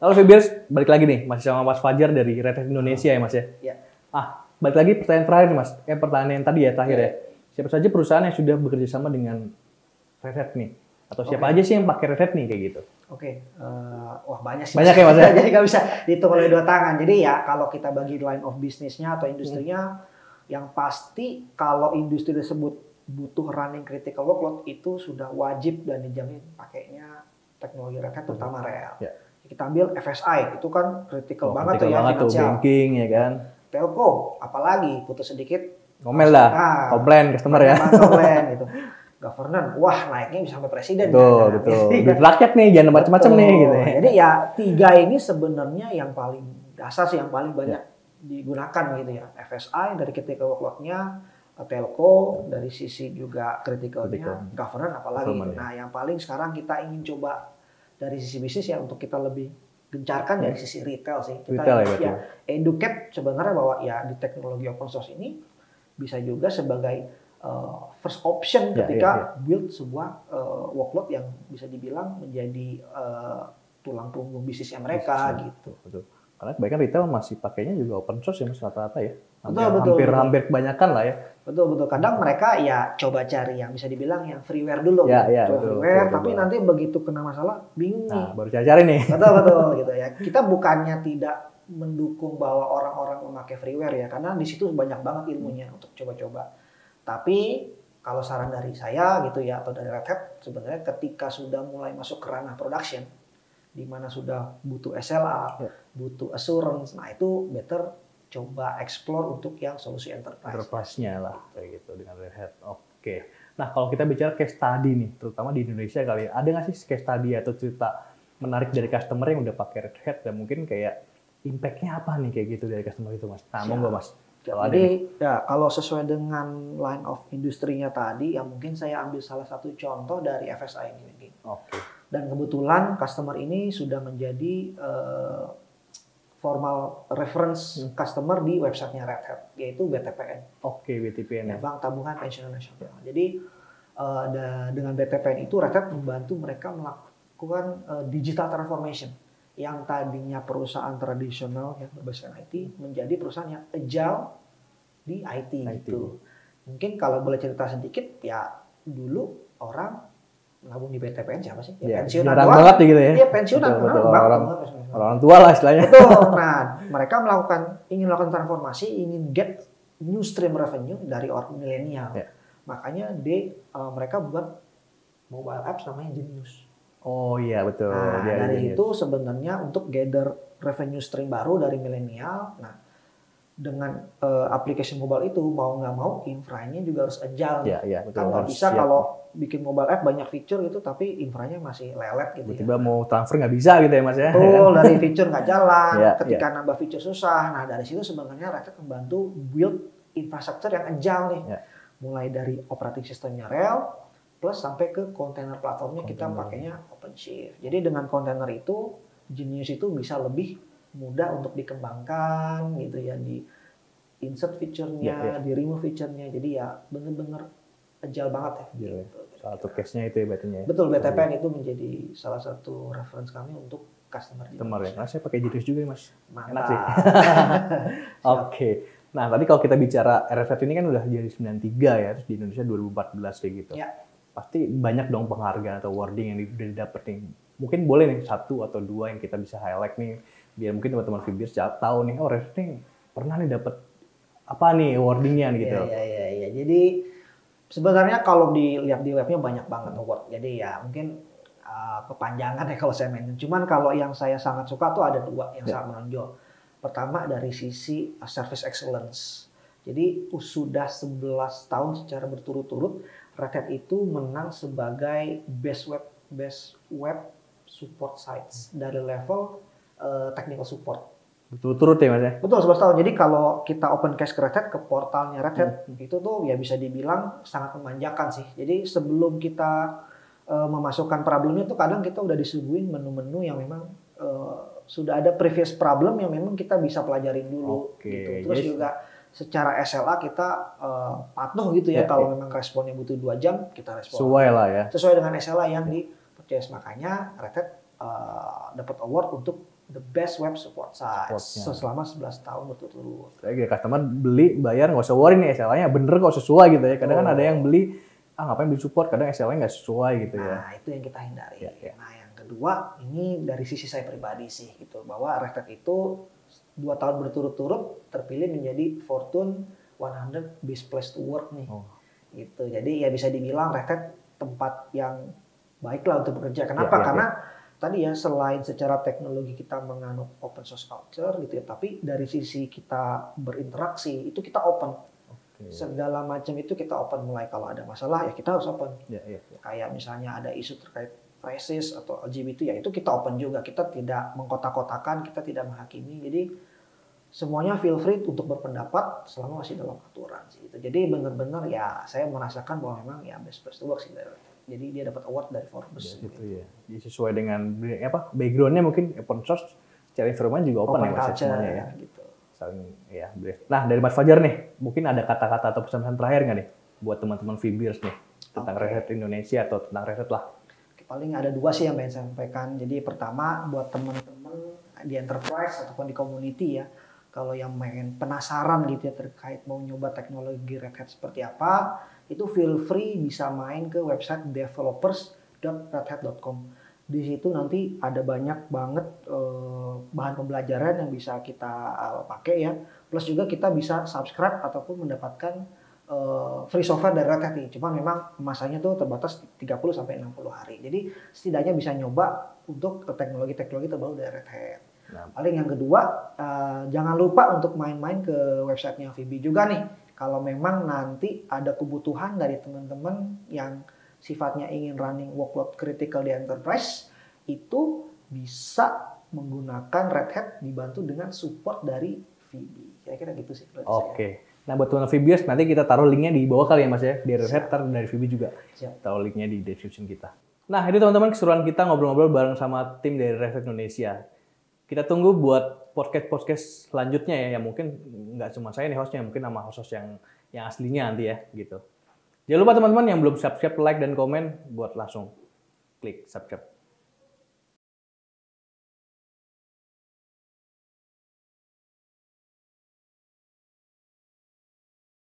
Halo Fibers, balik lagi nih, masih sama Mas Fajar dari Red Hat Indonesia ya Mas ya? Iya. Balik lagi pertanyaan terakhir nih Mas, pertanyaan yang tadi ya, terakhir ya. Siapa saja perusahaan yang sudah bekerja sama dengan Red Hat nih? Atau siapa aja sih yang pakai Red Hat nih, kayak gitu? Wah banyak sih. Banyak ya Mas ya? Jadi nggak bisa dihitung oleh dua tangan. Jadi ya kalau kita bagi line of bisnisnya atau industrinya, yang pasti kalau industri tersebut butuh running critical workload itu sudah wajib dan dijamin pakainya teknologi Red Hat, terutama rel. Ya. Kita ambil FSI, itu kan critical banget tuh ya, banget tuh, finansial. banking ya kan? Telco, apalagi putus sedikit Ngomel lah, komplain customer ya. Komplain gitu. Governance, wah naiknya bisa sampai presiden. Betul. Duit rakyat nih, jangan macam-macam nih gitu ya. Jadi ya tiga ini sebenarnya yang paling dasar sih, yang paling banyak digunakan gitu ya. FSI dari critical workload-nya, telco dari sisi juga critical-nya, governance apalagi. Nah yang paling sekarang kita ingin coba dari sisi bisnis ya, untuk kita lebih gencarkan dari sisi retail sih. Kita educate sebenarnya bahwa ya di teknologi open source ini bisa juga sebagai first option ketika build sebuah workload yang bisa dibilang menjadi tulang punggung bisnisnya mereka gitu. Betul. Karena kebanyakan retail masih pakainya juga open source ya Mas, rata-rata ya. Hampir kebanyakan lah ya. Betul. Kadang mereka ya coba cari yang bisa dibilang yang freeware dulu. Betul, tapi nanti begitu kena masalah bingung nih. Baru cari nih. Betul gitu ya. Kita bukannya tidak mendukung bahwa orang-orang memakai freeware ya, karena di situ banyak banget ilmunya untuk coba-coba. Tapi kalau saran dari saya gitu ya, atau dari Red Hat, sebenarnya ketika sudah mulai masuk ke ranah production, di mana sudah butuh SLA, butuh assurance, nah itu better coba explore untuk yang solusi enterprise. Enterprise-nya lah, kayak gitu dengan Red Hat. Oke. Nah kalau kita bicara case study nih, terutama di Indonesia kali ya, ada nggak sih case study atau cerita menarik dari customer yang udah pakai Red Hat dan mungkin kayak impact-nya apa nih kayak gitu dari customer itu Mas? Nah, monggo Mas. Jadi ya kalau sesuai dengan line of industrinya tadi, ya mungkin saya ambil salah satu contoh dari FSI ini mungkin. Dan kebetulan customer ini sudah menjadi formal reference customer di websitenya Red Hat, yaitu BTPN. BTPN ya. Bank Tabungan Pensiunan Nasional. Jadi dengan BTPN itu Red Hat membantu mereka melakukan digital transformation yang tadinya perusahaan tradisional yang berbasiskan IT menjadi perusahaan yang agile di IT. Gitu. Mungkin kalau boleh cerita sedikit ya, dulu orang nabung di BTPN siapa sih? Ya, pensiunan doang. Banget gitu ya. Iya, pensiunan orang tua lah istilahnya. Betul. Nah, mereka ingin melakukan transformasi, ingin get new stream revenue dari orang milenial. Makanya mereka buat mobile apps namanya Genius. Oh iya betul. Nah, dari itu sebenarnya untuk gather revenue stream baru dari milenial. Nah, dengan aplikasi mobile itu mau nggak mau infranya juga harus agile. Kan nggak bisa kalau bikin mobile app banyak fitur gitu tapi infranya masih lelet gitu. Tiba-tiba mau transfer nggak bisa gitu ya Mas ya. Dari fitur nggak jalan, ketika nambah fitur susah. Nah dari situ sebenarnya Red Hat membantu build infrastruktur yang agile nih. Mulai dari operating sistemnya rel plus sampai ke kontainer platformnya kita pakainya OpenShift. Jadi dengan kontainer itu Genius itu bisa lebih mudah untuk dikembangkan gitu ya, di insert feature-nya, di remove feature-nya. Jadi ya bener-bener agile banget ya. Gitu. Salah satu case-nya itu ya berarti ya. Betul, BTPN itu menjadi salah satu reference kami untuk customer ya. Nah, saya pakai Genius juga Mas. Mantap. Enak sih. Oke. Nah, tadi kalau kita bicara Red Hat ini kan udah jadi 93 ya, terus di Indonesia 2014 kayak gitu. Pasti banyak dong penghargaan atau awarding yang udah didapetin. Mungkin boleh nih satu atau dua yang kita bisa highlight nih, biar mungkin teman-teman Fibers tahu nih, oh Red Hat nih pernah nih dapet apa nih awardingnya gitu. Iya. Jadi sebenarnya kalau dilihat di webnya banyak banget award. Jadi ya mungkin kepanjangan ya kalau saya mainin. Cuman kalau yang saya sangat suka tuh ada dua yang sangat menonjol. Pertama dari sisi service excellence. Jadi sudah 11 tahun secara berturut-turut Red Hat itu menang sebagai best web support sites dari level technical support. Berturut-turut ya Mas ya? Betul, 11 tahun. Jadi kalau kita open cache ke Red Hat, ke portalnya Red Hat, itu tuh ya bisa dibilang sangat memanjakan sih. Jadi sebelum kita memasukkan problemnya tuh kadang kita udah disuguhin menu-menu yang memang sudah ada previous problem yang memang kita bisa pelajarin dulu. Gitu. Terus juga secara SLA kita patuh gitu ya, kalau memang responnya butuh 2 jam kita respon. Sesuai lah ya. Sesuai dengan SLA yang di purchase. Makanya Red Hat dapat award untuk the best web support size selama 11 tahun berturut-turut. Kayak customer beli, bayar, nggak usah worry nih SLA-nya bener kok sesuai gitu ya. Kadang kan ada yang beli, ngapain beli support, kadang SLA-nya nggak sesuai gitu ya. Nah, itu yang kita hindari. Nah, yang kedua, ini dari sisi saya pribadi sih gitu, bahwa Red Hat itu 2 tahun berturut-turut terpilih menjadi Fortune 100 Best Place to Work nih. Gitu. Jadi ya bisa dibilang Red Hat tempat yang baiklah untuk bekerja. Kenapa? Karena tadi ya selain secara teknologi kita menganut open source culture gitu ya, tapi dari sisi kita berinteraksi itu kita open. Segala macam itu kita open, mulai kalau ada masalah ya kita harus open. Kayak misalnya ada isu terkait rasis atau LGBT ya itu kita open juga. Kita tidak mengkotak-kotakan, kita tidak menghakimi. Jadi semuanya feel free untuk berpendapat selama masih dalam aturan sih. Jadi benar-benar ya saya merasakan bahwa memang ya best place to work sih. Jadi dia dapat award dari Forbes. Ya, gitu ya. Jadi sesuai dengan background-nya mungkin open source, secara environment juga open ya Mas semuanya ya. Gitu. Saling ya. Nah dari Mas Fajar nih, mungkin ada kata-kata atau pesan-pesan terakhir nggak nih buat teman-teman Vibiers nih tentang Red Hat Indonesia atau tentang Red Hat lah? Paling ada 2 sih yang pengen saya sampaikan. Jadi pertama buat teman-teman di enterprise ataupun di community ya, kalau yang pengen penasaran gitu ya terkait mau nyoba teknologi Red Hat seperti apa, itu feel free bisa main ke website developers.redhat.com. Di situ nanti ada banyak banget bahan pembelajaran yang bisa kita pakai ya. Plus juga kita bisa subscribe ataupun mendapatkan free software dari Red Hat nih. Cuma memang masanya tuh terbatas 30 sampai 60 hari. Jadi setidaknya bisa nyoba untuk teknologi-teknologi terbaru dari Red Hat. Nah, paling yang kedua, jangan lupa untuk main-main ke websitenya VB juga nih. Kalau memang nanti ada kebutuhan dari teman-teman yang sifatnya ingin running workload critical di enterprise, itu bisa menggunakan Red Hat dibantu dengan support dari VB. Kira-kira gitu sih. Oke. Nah buat teman Vibiers nanti kita taruh linknya di bawah kali ya Mas ya. Di Red Hat dari VB juga. Taruh linknya di description kita. Nah itu teman-teman keseruan kita ngobrol-ngobrol bareng sama tim dari Red Hat Indonesia. Kita tunggu buat podcast selanjutnya ya, yang mungkin nggak cuma saya nih hostnya, mungkin sama host yang aslinya nanti ya gitu. Jangan lupa teman-teman yang belum subscribe, like dan komen buat langsung klik subscribe.